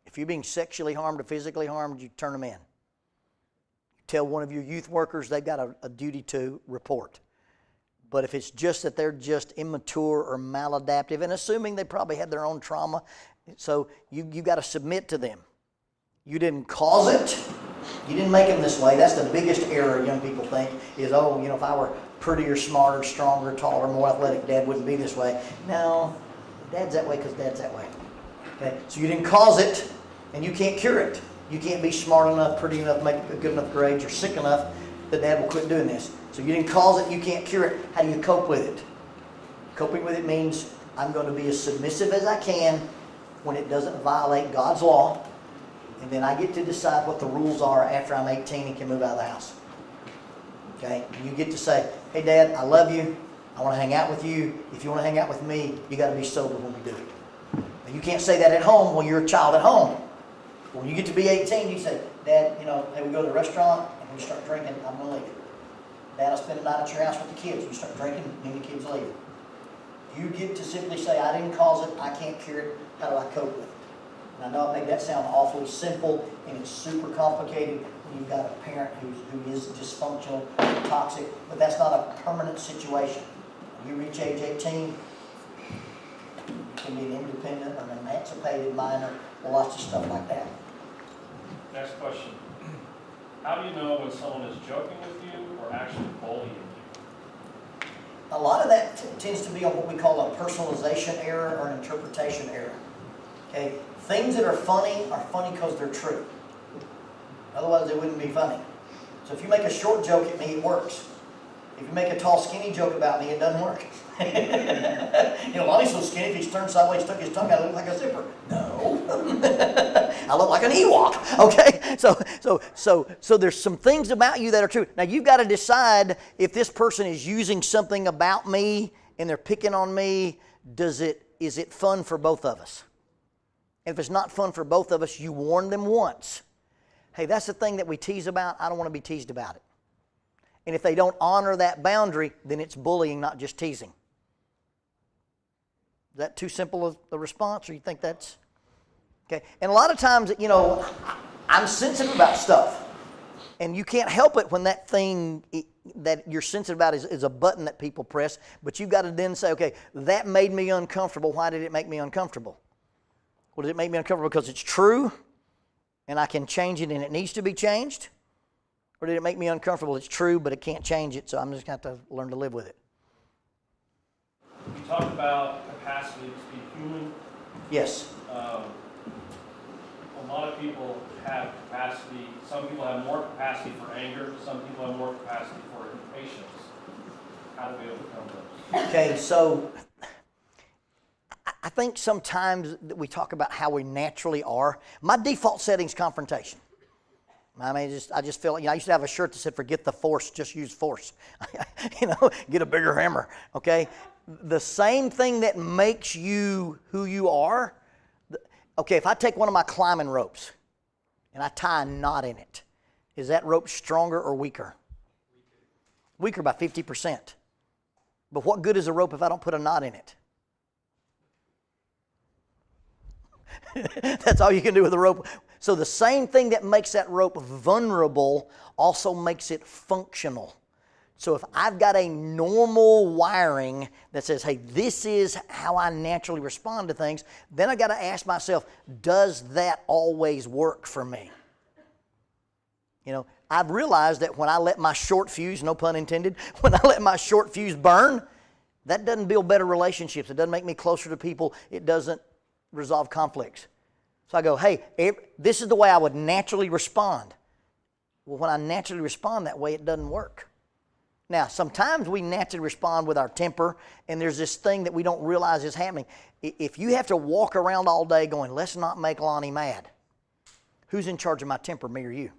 If you're being sexually harmed or physically harmed, you turn them in. You tell one of your youth workers they've got a duty to report. But if it's just that they're just immature or maladaptive, and assuming they probably had their own trauma, so you got to submit to them. You didn't cause it. You didn't make them this way. That's the biggest error young people think is, oh, if I were prettier, smarter, stronger, taller, more athletic, Dad wouldn't be this way. No, Dad's that way because Dad's that way. Okay? So you didn't cause it, and you can't cure it. You can't be smart enough, pretty enough, make good enough grades, or sick enough that Dad will quit doing this. So you didn't cause it, you can't cure it. How do you cope with it? Coping with it means I'm going to be as submissive as I can when it doesn't violate God's law. And then I get to decide what the rules are after I'm 18 and can move out of the house. Okay? You get to say, hey, Dad, I love you. I want to hang out with you. If you want to hang out with me, you got to be sober when we do it. Now, you can't say that at home when you're a child at home. When you get to be 18, you say, Dad, hey, we go to the restaurant and we start drinking, I'm going to leave. Dad, I'll spend the night at your house with the kids. You start drinking, and the kids leave. You get to simply say, I didn't cause it, I can't cure it, how do I cope with it? And I know I made that sound awfully simple, and it's super complicated when you've got a parent who is dysfunctional, toxic, but that's not a permanent situation. When you reach age 18, you can be an independent or an emancipated minor, or lots of stuff like that. Next question. How do you know when someone is joking with you or actually bullying you? A lot of that tends to be on what we call a personalization error or an interpretation error. Okay? Things that are funny because they're true. Otherwise, they wouldn't be funny. So if you make a short joke at me, it works. If you make a tall, skinny joke about me, it doesn't work. Lonnie's so skinny, if he's turned sideways, stuck his tongue out, I look like a zipper. No. I look like an Ewok. Okay? So there's some things about you that are true. Now, you've got to decide if this person is using something about me and they're picking on me, is it fun for both of us? And if it's not fun for both of us, you warn them once. Hey, that's the thing that we tease about. I don't want to be teased about it. And if they don't honor that boundary, then it's bullying, not just teasing. Is that too simple a response, or you think that's... Okay. And a lot of times, I'm sensitive about stuff. And you can't help it when that thing that you're sensitive about is a button that people press. But you've got to then say, okay, that made me uncomfortable. Why did it make me uncomfortable? Well, did it make me uncomfortable because it's true and I can change it and it needs to be changed? Or did it make me uncomfortable? It's true, but I can't change it, so I'm just going to have to learn to live with it. You talked about capacity to be human. Yes. A lot of people have capacity. Some people have more capacity for anger. Some people have more capacity for impatience. How do we overcome those? Okay, so I think sometimes we talk about how we naturally are. My default setting is confrontation. I mean, I just feel, I used to have a shirt that said, forget the force, just use force. Get a bigger hammer, okay? The same thing that makes you who you are, okay, if I take one of my climbing ropes and I tie a knot in it, is that rope stronger or weaker? Weaker by 50%. But what good is a rope if I don't put a knot in it? That's all you can do with a rope. So the same thing that makes that rope vulnerable also makes it functional. So if I've got a normal wiring that says, hey, this is how I naturally respond to things, then I got to ask myself, does that always work for me? I've realized that when I let my short fuse, no pun intended, when I let my short fuse burn, that doesn't build better relationships. It doesn't make me closer to people. It doesn't resolve conflicts. So I go, hey, this is the way I would naturally respond. Well, when I naturally respond that way, it doesn't work. Now, sometimes we naturally respond with our temper, and there's this thing that we don't realize is happening. If you have to walk around all day going, let's not make Lonnie mad, who's in charge of my temper, me or you?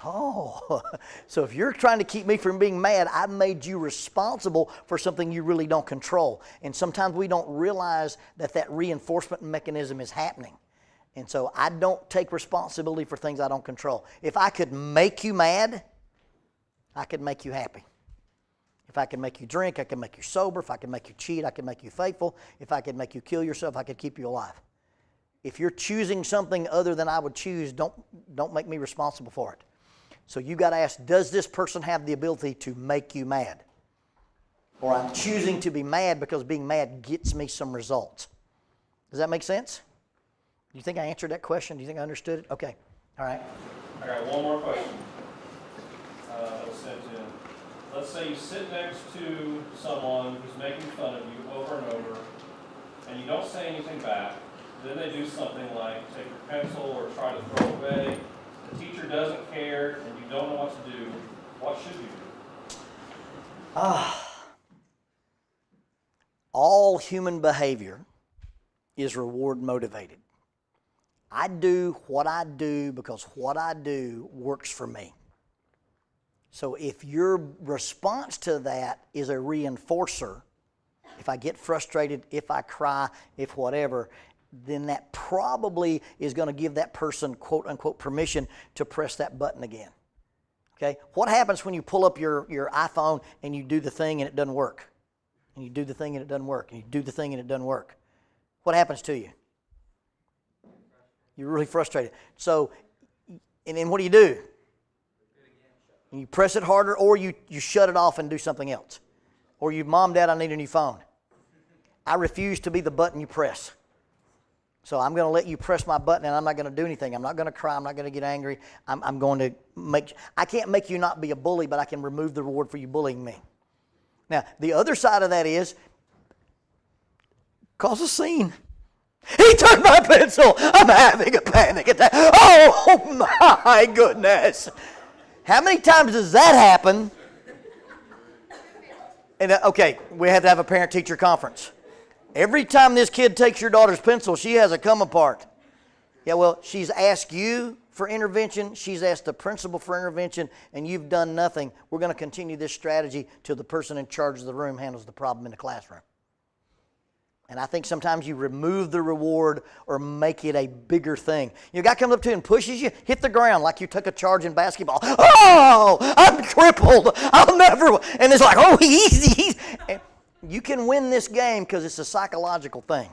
Oh, so if you're trying to keep me from being mad, I've made you responsible for something you really don't control. And sometimes we don't realize that reinforcement mechanism is happening. And so I don't take responsibility for things I don't control. If I could make you mad, I could make you happy. If I could make you drink, I could make you sober. If I could make you cheat, I could make you faithful. If I could make you kill yourself, I could keep you alive. If you're choosing something other than I would choose, don't make me responsible for it. So you got to ask, does this person have the ability to make you mad? Or I'm choosing to be mad because being mad gets me some results. Does that make sense? Do you think I answered that question? Do you think I understood it? Okay. All right. I got one more question. Sent in. Let's say you sit next to someone who's making fun of you over and over, and you don't say anything back. Then they do something like take your pencil or try to throw it away. The teacher doesn't care, and you don't know what to do. What should you do? All human behavior is reward motivated. I do what I do because what I do works for me. So if your response to that is a reinforcer, if I get frustrated, if I cry, if whatever, then that probably is going to give that person, quote unquote, permission to press that button again. Okay? What happens when you pull up your iPhone and you do the thing and it doesn't work? And you do the thing and it doesn't work. And you do the thing and it doesn't work. What happens to you? You're really frustrated. So, and then what do? You press it harder, or you shut it off and do something else. Or you, Mom, Dad, I need a new phone. I refuse to be the button you press. So I'm going to let you press my button, and I'm not going to do anything. I'm not going to cry. I'm not going to get angry. I'm going to I can't make you not be a bully, but I can remove the reward for you bullying me. Now, the other side of that is cause a scene. He took my pencil. I'm having a panic attack. Oh, my goodness. How many times does that happen? And okay, we have to have a parent-teacher conference. Every time this kid takes your daughter's pencil, she has a come apart. Yeah, well, she's asked you for intervention. She's asked the principal for intervention, and you've done nothing. We're going to continue this strategy till the person in charge of the room handles the problem in the classroom. And I think sometimes you remove the reward or make it a bigger thing. A guy comes up to you and pushes you, hit the ground like you took a charge in basketball. Oh, I'm crippled. I'll never. And it's like, oh, easy. And you can win this game because it's a psychological thing.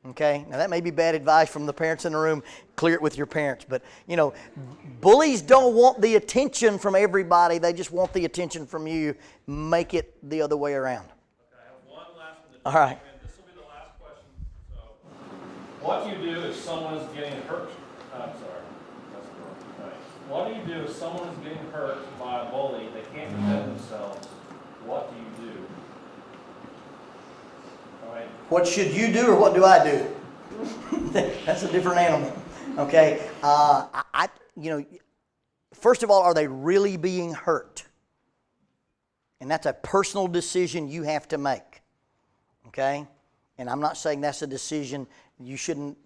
Okay? Now, that may be bad advice from the parents in the room. Clear it with your parents. But, bullies don't want the attention from everybody. They just want the attention from you. Make it the other way around. Okay, I have one last one. All right. What do you do if someone is getting hurt? I'm sorry. That's the wrong thing. What do you do if someone is getting hurt by a bully? They can't defend themselves. What do you do? All right. What should you do or what do I do? That's a different animal. Okay. First of all, are they really being hurt? And that's a personal decision you have to make. Okay? And I'm not saying that's a decision you shouldn't,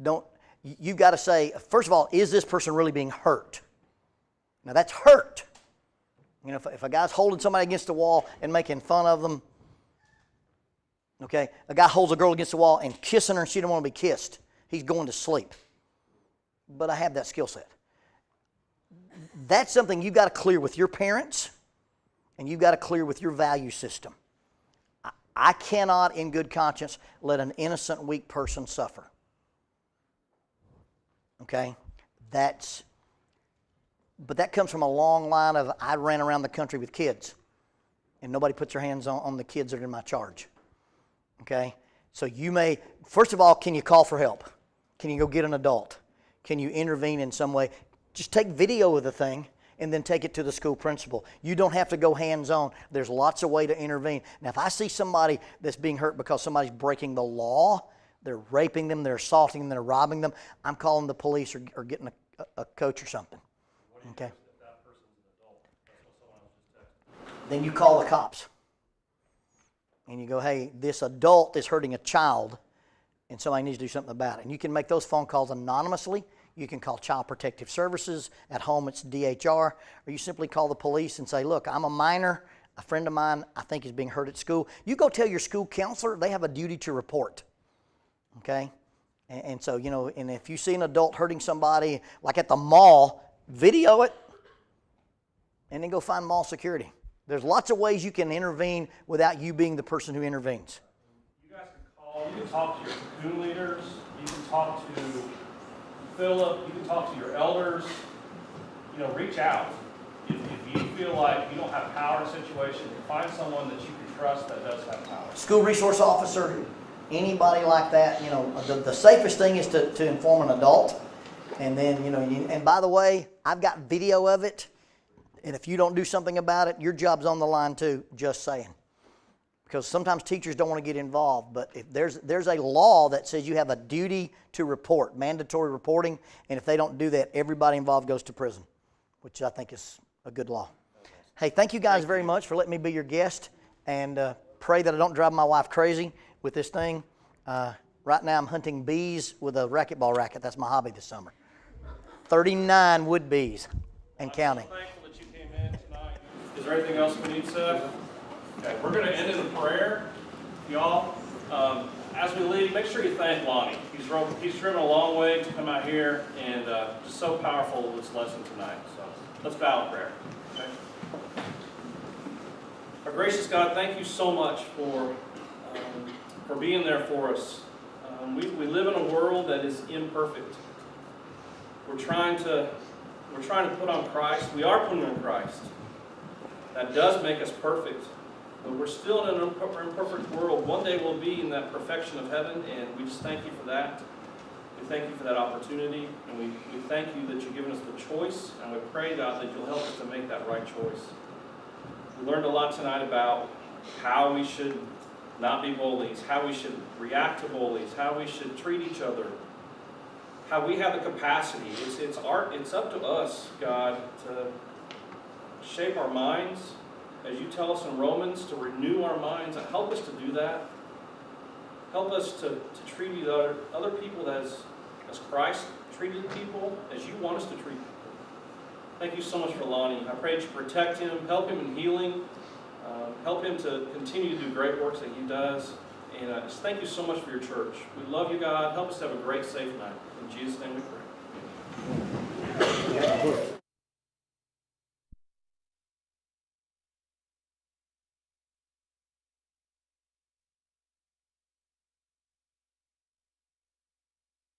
don't. you've got to say, first of all, is this person really being hurt? Now that's hurt. You know, if a guy's holding somebody against the wall and making fun of them, okay, a guy holds a girl against the wall and kissing her and she don't want to be kissed, he's going to sleep. But I have that skill set. That's something you've got to clear with your parents and you've got to clear with your value system. I cannot, in good conscience, let an innocent, weak person suffer. Okay? But that comes from a long line of, I ran around the country with kids, and nobody puts their hands on the kids that are in my charge. Okay? So you may, first of all, can you call for help? Can you go get an adult? Can you intervene in some way? Just take video of the thing and then take it to the school principal. You don't have to go hands-on. There's lots of ways to intervene. Now, if I see somebody that's being hurt because somebody's breaking the law, they're raping them, they're assaulting them, they're robbing them, I'm calling the police or getting a coach or something. Okay? If that person's an adult, that's what someone else just texted. Then you call the cops. And you go, hey, this adult is hurting a child, and somebody needs to do something about it. And you can make those phone calls anonymously. You can call Child Protective Services. At home, it's DHR. Or you simply call the police and say, look, I'm a minor. A friend of mine, I think, is being hurt at school. You go tell your school counselor, they have a duty to report. Okay? And so, you know, and if you see an adult hurting somebody, like at the mall, video it, and then go find mall security. There's lots of ways you can intervene without you being the person who intervenes. You guys can call, you can talk to your cocoon leaders, you can talk to Philip, you can talk to your elders, you know, reach out. If you feel like you don't have power in a situation, find someone that you can trust that does have power. School resource officer, anybody like that, you know, the safest thing is to inform an adult. And then, you know, and by the way, I've got video of it. And if you don't do something about it, your job's on the line too, just saying. Because sometimes teachers don't want to get involved, but if there's a law that says you have a duty to report, mandatory reporting, and if they don't do that, everybody involved goes to prison, which I think is a good law. Hey, thank you guys very much for letting me be your guest, and pray that I don't drive my wife crazy with this thing. Right now I'm hunting bees with a racquetball racket. That's my hobby this summer. 39 wood bees and counting. I'm so thankful that you came in tonight. Is there anything else we need, Seth? Okay, we're going to end in a prayer. Y'all, as we leave, make sure you thank Lonnie. He's driven a long way to come out here, and just so powerful this lesson tonight. So let's bow in prayer. Okay? Our gracious God, thank you so much for being there for us. We live in a world that is imperfect. We're trying to put on Christ. We are putting on Christ. That does make us perfect. But we're still in an imperfect world. One day we'll be in that perfection of heaven, and we just thank you for that. We thank you for that opportunity, and we thank you that you've given us the choice, and we pray, God, that you'll help us to make that right choice. We learned a lot tonight about how we should not be bullies, how we should react to bullies, how we should treat each other, how we have the capacity. It's up to us, God, to shape our minds, as you tell us in Romans, to renew our minds, and help us to do that. Help us to treat other people as Christ treated people, as you want us to treat people. Thank you so much for Lonnie. I pray that you protect him, help him in healing, help him to continue to do great works that he does. And just thank you so much for your church. We love you, God. Help us to have a great, safe night. In Jesus' name we pray.